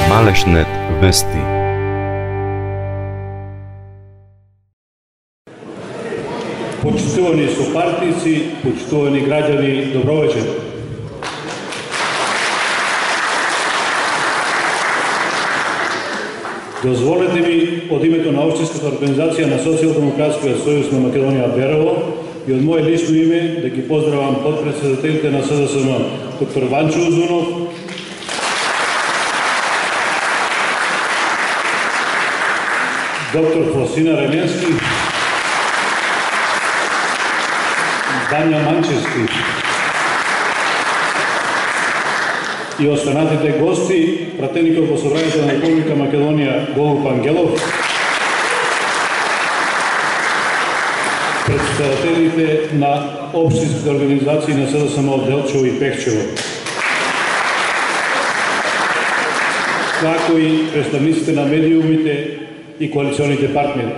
Малешнет вести. Почитувани сопартници, почитувани граѓани, добро вечер. Дозволете ми од името на Општинската организација на Социјалдемократскиот сојуз на Македонија Берово и од моје лично име да ги поздравам подпредседателите на СДСМ, доктор Ванчо Узунов, доктор Фросина Раменски, Данја Манчевски и останатите гости, пратеникот во Собранието на Република Македонија Голуб Ангелов, представителите на општинските организации на СДСМ од Делчево и Пехчево, како и представниците на медиумите и коалиционите партнери.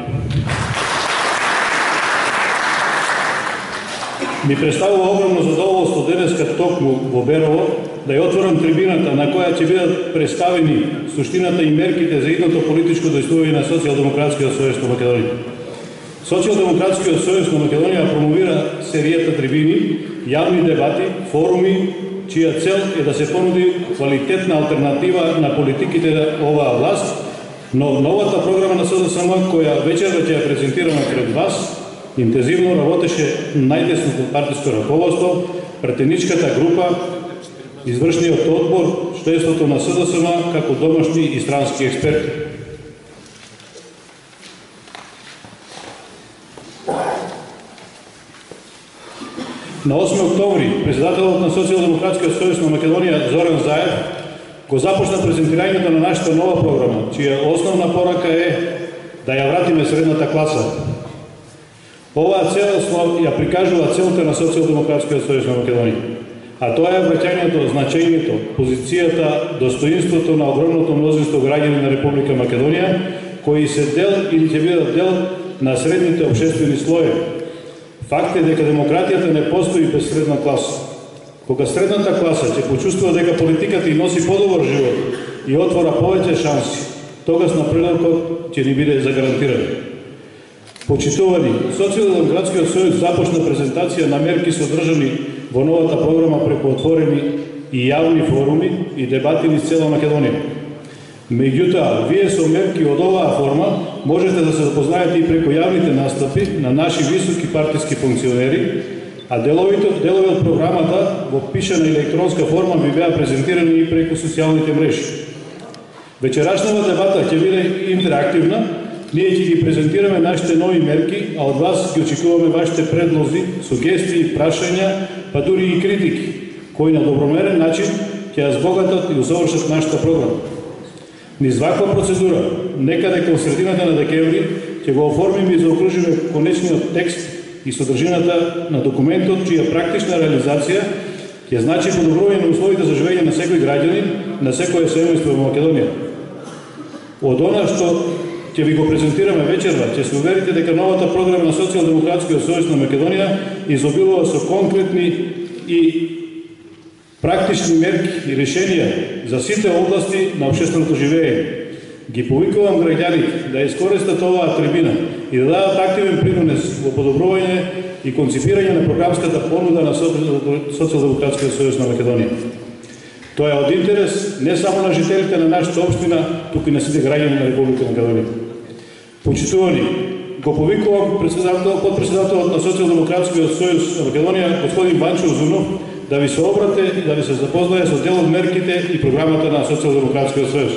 Ми представува огромно задоволство денеска токму во Берово да ја отворам трибината на која ќе бидат представени суштината и мерките за идното политичко действување на Социјалдемократскиот сојуз на Македонија. Социјалдемократскиот сојуз на Македонија промовира серијата трибини, јавни дебати, форуми, чија цел е да се понуди квалитетна алтернатива на политиките на оваа власт, но новата програма на СДСМ, која вечерва ќе ја презентираме пред вас, интензивно работеше најдесното партиско раководство, претеничката група, извршниот одбор, членството на СДСМ како домашни и странски експерти. На 8 октомври председателот на Социјалдемократскиот сојуз на Македонија Зоран Заев го започна презентирањето на нашата нова програма, чија основна порака е да ја вратиме средната класа. Оваа целосно ја прикажува целта на Социјалдемократскиот сојуз на Македонија, а тоа е враќањето, значењето, позицијата, достоинството на огромното мнозинство граѓани на Република Македонија, кои се дел или ќе бидат дел на средните општествени слоеви. Факт е дека демократијата не постои без средна класа. Кога средната класа ќе почувствува дека политиката и носи подобар живот и отвора повеќе шанси, тогаш напредокот ќе ни биде загарантиран. Почитувани, Социјалдемократскиот сојуз започна презентација на мерки содржани во новата програма преку отворени и јавни форуми и дебати низ цела Македонија. Меѓутоа, вие со мерки од оваа форма можете да се запознаете и преку јавните настапи на наши високи партиски функционери, а делови од програмата во пишана електронска форма би беа презентирани и преку социјалните мрежи. Вечерашната дебата ќе биде интерактивна. Ние ќе ги презентираме нашите нови мерки, а од вас ги очекуваме вашите предлози, сугестии, прашања, па дури и критики, кои на добромерен начин ќе ја збогатат и усовршат нашата програма. Низ ваква процедура, некаде кон средината на декември, ќе го оформиме и заокружиме конечниот текст и содржината на документот, чија практична реализација ќе значи подобрување на условите за живење на секој граѓанин, на секое семејство во Македонија. Од она што ќе ви го презентираме вечерва, ќе се уверите дека новата програма на Социјалдемократскиот сојуз на Македонија изобилува со конкретни и практични мерки и решенија за сите области на општественото живење. Ги повикувам граѓаните да искористат оваа трибина и да дадат активен принос во подобрување и конципирање на програмската понуда на Социјалдемократскиот сојуз на Македонија. Тоа е од интерес не само на жителите на нашата општина, туку и на сите граѓани на Република Македонија. Почитувани, го повикувам подпредседателот на Социјалдемократскиот сојуз на Македонија, господин Ванчо Узунов, да ви се обрате и да ви се запознае со дел од мерките и програмата на Социјалдемократскиот сојуз.